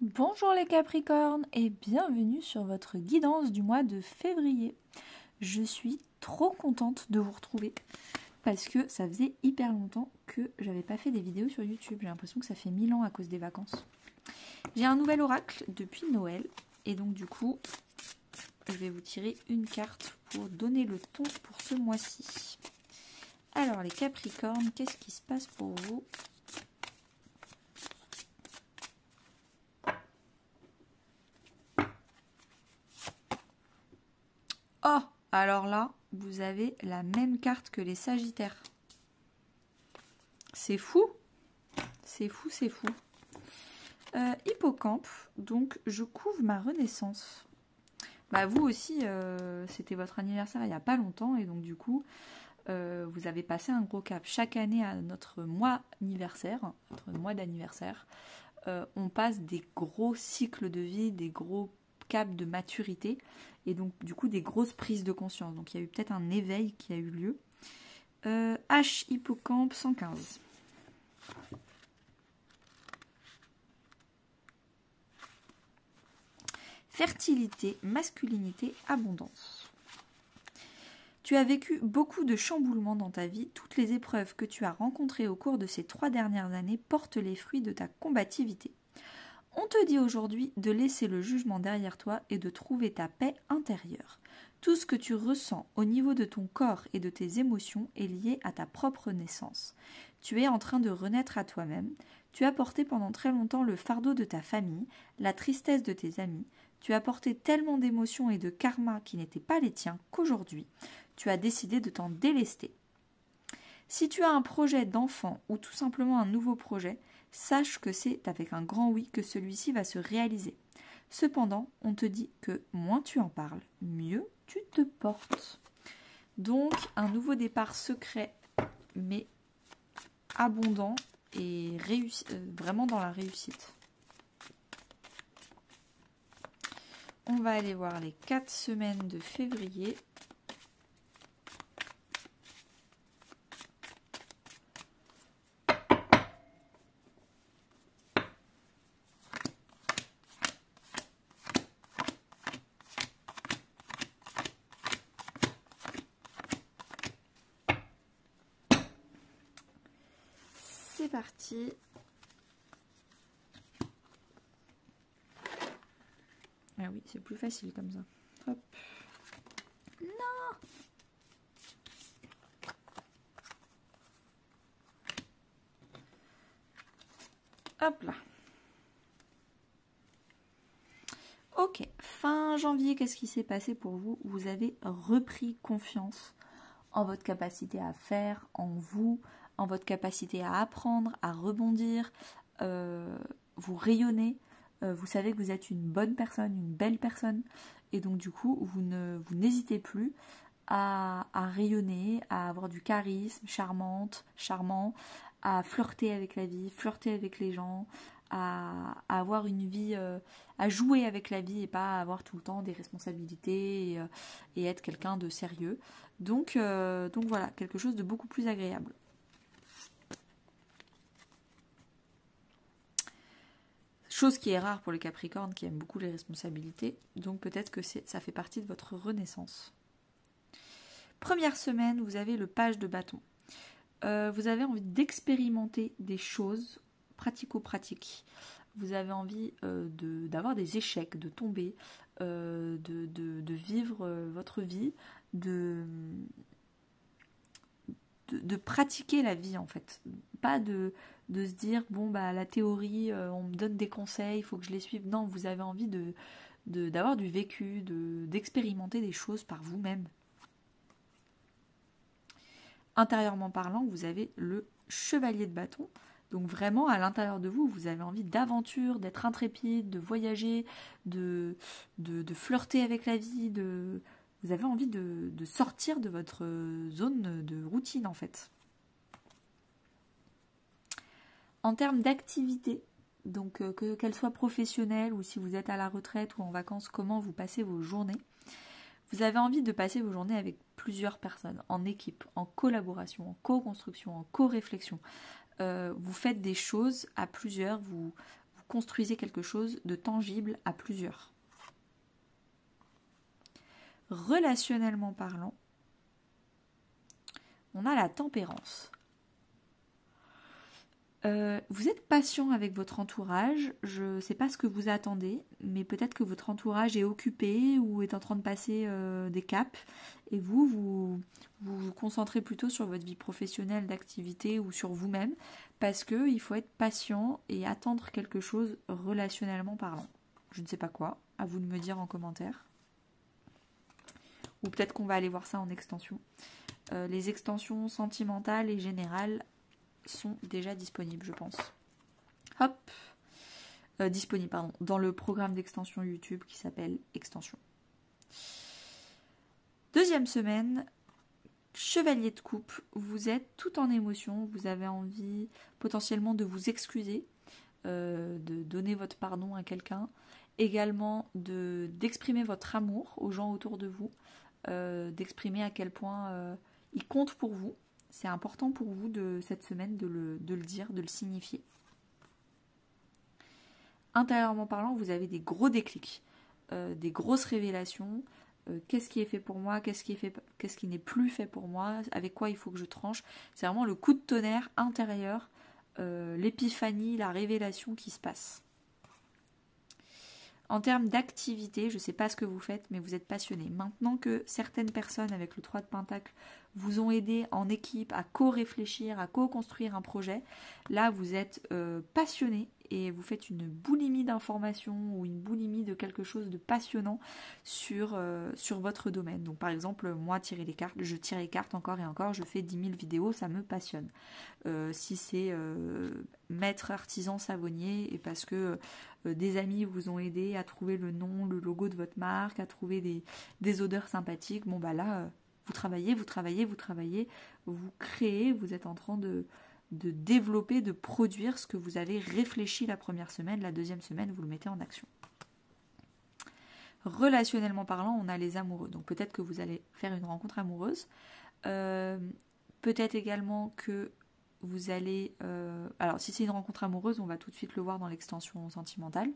Bonjour les Capricornes et bienvenue sur votre guidance du mois de février. Je suis trop contente de vous retrouver parce que ça faisait hyper longtemps que j'avais pas fait des vidéos sur YouTube. J'ai l'impression que ça fait 1000 ans à cause des vacances. J'ai un nouvel oracle depuis Noël et donc du coup je vais vous tirer une carte pour donner le ton pour ce mois-ci. Alors les Capricornes, qu'est-ce qui se passe pour vous ? Oh, alors là, vous avez la même carte que les Sagittaires. C'est fou, c'est fou, c'est fou. Hippocampe, donc je couvre ma renaissance. Bah vous aussi, c'était votre anniversaire il n'y a pas longtemps et donc du coup, vous avez passé un gros cap. Chaque année à notre mois anniversaire, notre mois d'anniversaire, on passe des gros cycles de vie, des gros caps de maturité et donc du coup des grosses prises de conscience. Donc il y a eu peut-être un éveil qui a eu lieu. H hippocampe 115. Fertilité, masculinité, abondance. Tu as vécu beaucoup de chamboulements dans ta vie. Toutes les épreuves que tu as rencontrées au cours de ces 3 dernières années portent les fruits de ta combativité. On te dit aujourd'hui de laisser le jugement derrière toi et de trouver ta paix intérieure. Tout ce que tu ressens au niveau de ton corps et de tes émotions est lié à ta propre naissance. Tu es en train de renaître à toi-même. Tu as porté pendant très longtemps le fardeau de ta famille, la tristesse de tes amis. Tu as porté tellement d'émotions et de karma qui n'étaient pas les tiens qu'aujourd'hui, tu as décidé de t'en délester. Si tu as un projet d'enfant ou tout simplement un nouveau projet, sache que c'est avec un grand oui que celui-ci va se réaliser. Cependant, on te dit que moins tu en parles, mieux tu te portes. Donc, un nouveau départ secret, mais abondant et vraiment dans la réussite. On va aller voir les 4 semaines de février. C'est parti. Ah oui, c'est plus facile comme ça. Hop. Non. Hop là. Ok, fin janvier, qu'est-ce qui s'est passé pour vous? Vous avez repris confiance en votre capacité à faire, en vous, en votre capacité à apprendre, à rebondir, vous rayonnez, vous savez que vous êtes une bonne personne, une belle personne, et donc du coup, vous n'hésitez plus à rayonner, à avoir du charisme, charmant, à flirter avec la vie, flirter avec les gens, à avoir une vie, à jouer avec la vie et pas avoir tout le temps des responsabilités et être quelqu'un de sérieux. Donc voilà, quelque chose de beaucoup plus agréable. Chose qui est rare pour les Capricornes qui aiment beaucoup les responsabilités, donc peut-être que ça fait partie de votre renaissance. Première semaine, vous avez le page de bâton. Vous avez envie d'expérimenter des choses pratico-pratiques. Vous avez envie d'avoir des échecs, de tomber, de vivre votre vie, de pratiquer la vie en fait. Pas de se dire, bon bah la théorie, on me donne des conseils, il faut que je les suive. Non, vous avez envie d'avoir du vécu, d'expérimenter des choses par vous-même. Intérieurement parlant, vous avez le chevalier de bâton. Donc vraiment, à l'intérieur de vous, vous avez envie d'aventure, d'être intrépide, de voyager, de flirter avec la vie, vous avez envie de sortir de votre zone de routine en fait. En termes d'activité, donc qu'elle soit professionnelle ou si vous êtes à la retraite ou en vacances, comment vous passez vos journées. Vous avez envie de passer vos journées avec plusieurs personnes, en équipe, en collaboration, en co-construction, en co-réflexion. Vous faites des choses à plusieurs, vous construisez quelque chose de tangible à plusieurs. Relationnellement parlant, on a la tempérance. Vous êtes patient avec votre entourage, je ne sais pas ce que vous attendez, mais peut-être que votre entourage est occupé ou est en train de passer des caps, et vous vous concentrez plutôt sur votre vie professionnelle, d'activité ou sur vous-même, parce qu'il faut être patient et attendre quelque chose relationnellement parlant. Je ne sais pas quoi, à vous de me dire en commentaire. Ou peut-être qu'on va aller voir ça en extension. Les extensions sentimentales et générales sont déjà disponibles, je pense. Hop, disponibles, pardon, dans le programme d'extension YouTube qui s'appelle Extension. Deuxième semaine, chevalier de coupe, vous êtes tout en émotion, vous avez envie potentiellement de vous excuser, de donner votre pardon à quelqu'un, également d'exprimer votre amour aux gens autour de vous, d'exprimer à quel point ils comptent pour vous. C'est important pour vous de cette semaine de le dire, de le signifier. Intérieurement parlant, vous avez des gros déclics, des grosses révélations. Qu'est-ce qui est fait pour moi, qu'est-ce qui n'est plus fait pour moi, avec quoi il faut que je tranche. C'est vraiment le coup de tonnerre intérieur, l'épiphanie, la révélation qui se passe. En termes d'activité, je ne sais pas ce que vous faites, mais vous êtes passionné. Maintenant que certaines personnes avec le 3 de Pentacle vous ont aidé en équipe à co-réfléchir, à co-construire un projet, là vous êtes passionné et vous faites une boulimie d'informations ou une boulimie de quelque chose de passionnant sur votre domaine. Donc par exemple, moi je tire les cartes encore et encore, je fais 10 000 vidéos, ça me passionne. Si c'est maître artisan savonnier et parce que des amis vous ont aidé à trouver le nom, le logo de votre marque, à trouver des odeurs sympathiques, bon bah là, vous travaillez, vous créez, vous êtes en train de développer, de produire ce que vous avez réfléchi la première semaine, la deuxième semaine, vous le mettez en action. Relationnellement parlant, on a les amoureux, donc peut-être que vous allez faire une rencontre amoureuse, peut-être également que vous allez... alors si c'est une rencontre amoureuse, on va tout de suite le voir dans l'extension sentimentale.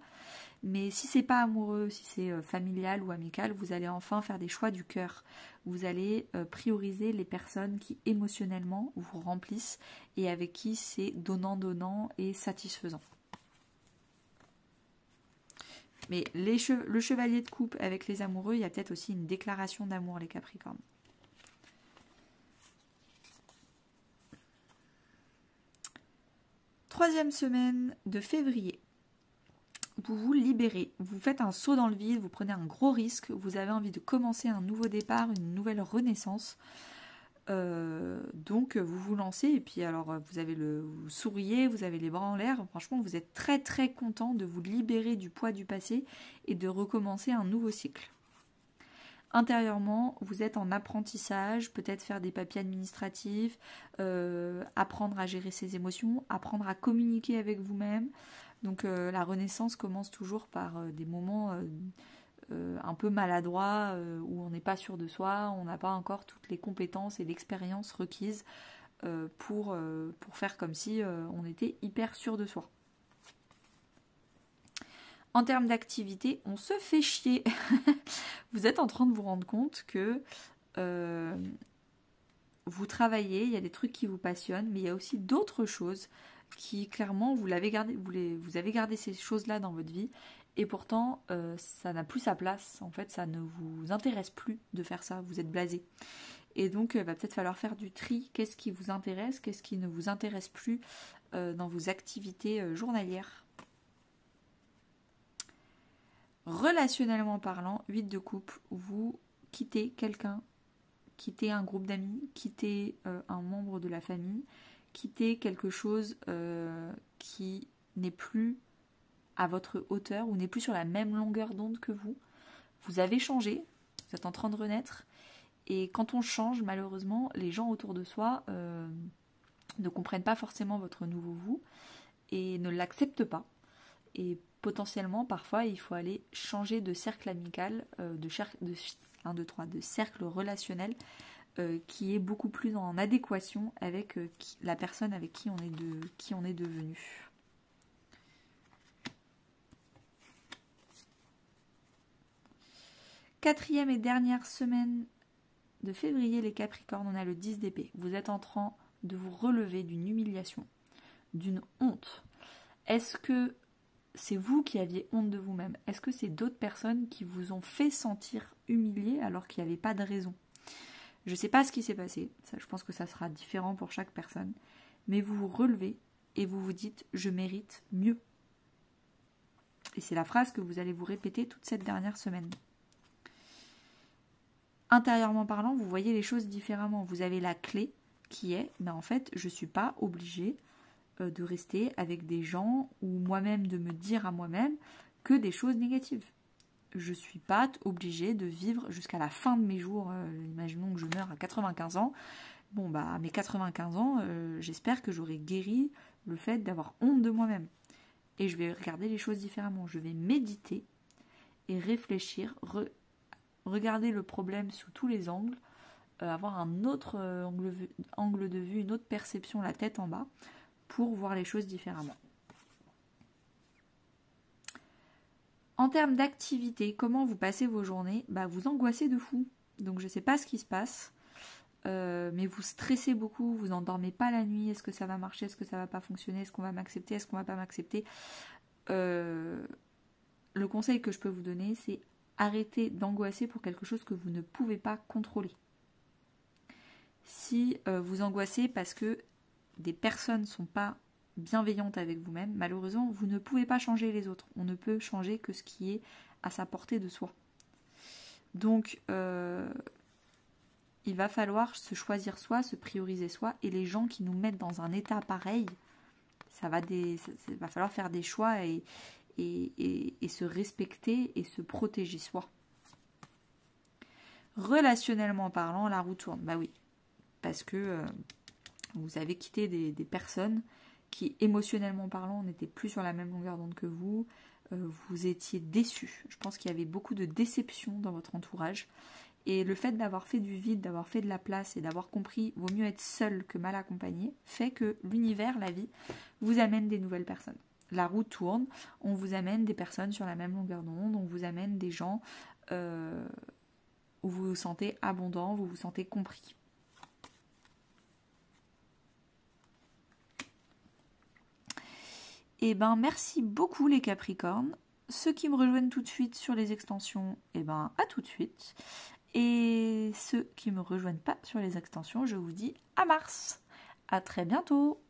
Mais si c'est pas amoureux, si c'est familial ou amical, vous allez enfin faire des choix du cœur. Vous allez prioriser les personnes qui émotionnellement vous remplissent et avec qui c'est donnant-donnant et satisfaisant. Mais le chevalier de coupe avec les amoureux, il y a peut-être aussi une déclaration d'amour, les Capricornes. Troisième semaine de février, vous vous libérez, vous faites un saut dans le vide, vous prenez un gros risque, vous avez envie de commencer un nouveau départ, une nouvelle renaissance. Donc vous vous lancez et puis alors vous souriez, vous avez les bras en l'air, franchement vous êtes très très content de vous libérer du poids du passé et de recommencer un nouveau cycle. Intérieurement, vous êtes en apprentissage, peut-être faire des papiers administratifs, apprendre à gérer ses émotions, apprendre à communiquer avec vous-même. Donc la renaissance commence toujours par des moments un peu maladroits où on n'est pas sûr de soi, on n'a pas encore toutes les compétences et l'expérience requises pour faire comme si on était hyper sûr de soi. En termes d'activité, on se fait chier. Vous êtes en train de vous rendre compte que vous travaillez, il y a des trucs qui vous passionnent, mais il y a aussi d'autres choses qui, clairement, vous avez gardé ces choses-là dans votre vie, et pourtant, ça n'a plus sa place. En fait, ça ne vous intéresse plus de faire ça, vous êtes blasé. Et donc, il va peut-être falloir faire du tri. Qu'est-ce qui vous intéresse, qu'est-ce qui ne vous intéresse plus dans vos activités journalières. Relationnellement parlant, 8 de coupe, vous quittez quelqu'un, quittez un groupe d'amis, quittez un membre de la famille, quittez quelque chose qui n'est plus à votre hauteur ou n'est plus sur la même longueur d'onde que vous. Vous avez changé, vous êtes en train de renaître, et quand on change, malheureusement, les gens autour de soi ne comprennent pas forcément votre nouveau vous et ne l'acceptent pas. Et potentiellement, parfois, il faut aller changer de cercle amical, de cercle relationnel qui est beaucoup plus en adéquation avec la personne avec qui on est devenu. 4e et dernière semaine de février, les Capricornes, on a le 10 d'épée. Vous êtes en train de vous relever d'une humiliation, d'une honte. Est-ce que c'est vous qui aviez honte de vous-même? Est-ce que c'est d'autres personnes qui vous ont fait sentir humilié alors qu'il n'y avait pas de raison? Je ne sais pas ce qui s'est passé. Ça, je pense que ça sera différent pour chaque personne. Mais vous vous relevez et vous vous dites « je mérite mieux ». Et c'est la phrase que vous allez vous répéter toute cette dernière semaine. Intérieurement parlant, vous voyez les choses différemment. Vous avez la clé qui est, mais en fait, je ne suis pas obligée de rester avec des gens ou moi-même de me dire à moi-même que des choses négatives. Je ne suis pas obligée de vivre jusqu'à la fin de mes jours. Imaginons que je meurs à 95 ans. Bon, bah, à mes 95 ans, j'espère que j'aurai guéri le fait d'avoir honte de moi-même. Et je vais regarder les choses différemment. Je vais méditer et réfléchir, regarder le problème sous tous les angles, avoir un autre angle de vue, une autre perception, la tête en bas, pour voir les choses différemment. En termes d'activité, comment vous passez vos journées? Bah, vous angoissez de fou. Donc je ne sais pas ce qui se passe, mais vous stressez beaucoup, vous n'endormez pas la nuit. Est-ce que ça va marcher? Est-ce que ça ne va pas fonctionner? Est-ce qu'on va m'accepter? Est-ce qu'on ne va pas m'accepter? Le conseil que je peux vous donner, c'est arrêter d'angoisser pour quelque chose que vous ne pouvez pas contrôler. Si vous angoissez parce que des personnes ne sont pas bienveillantes avec vous-même, malheureusement, vous ne pouvez pas changer les autres. On ne peut changer que ce qui est à sa portée de soi. Donc, il va falloir se choisir soi, se prioriser soi, et les gens qui nous mettent dans un état pareil, ça va falloir faire des choix et se respecter et se protéger soi. Relationnellement parlant, la roue tourne. Bah oui, parce que vous avez quitté des personnes qui, émotionnellement parlant, n'étaient plus sur la même longueur d'onde que vous. Vous étiez déçus. Je pense qu'il y avait beaucoup de déception dans votre entourage. Et le fait d'avoir fait du vide, d'avoir fait de la place et d'avoir compris vaut mieux être seul que mal accompagné, fait que l'univers, la vie, vous amène des nouvelles personnes. La roue tourne, on vous amène des personnes sur la même longueur d'onde, on vous amène des gens où vous vous sentez abondant, vous vous sentez compris. Et ben merci beaucoup les Capricornes. Ceux qui me rejoignent tout de suite sur les extensions, et ben à tout de suite. Et ceux qui ne me rejoignent pas sur les extensions, je vous dis à mars. À très bientôt.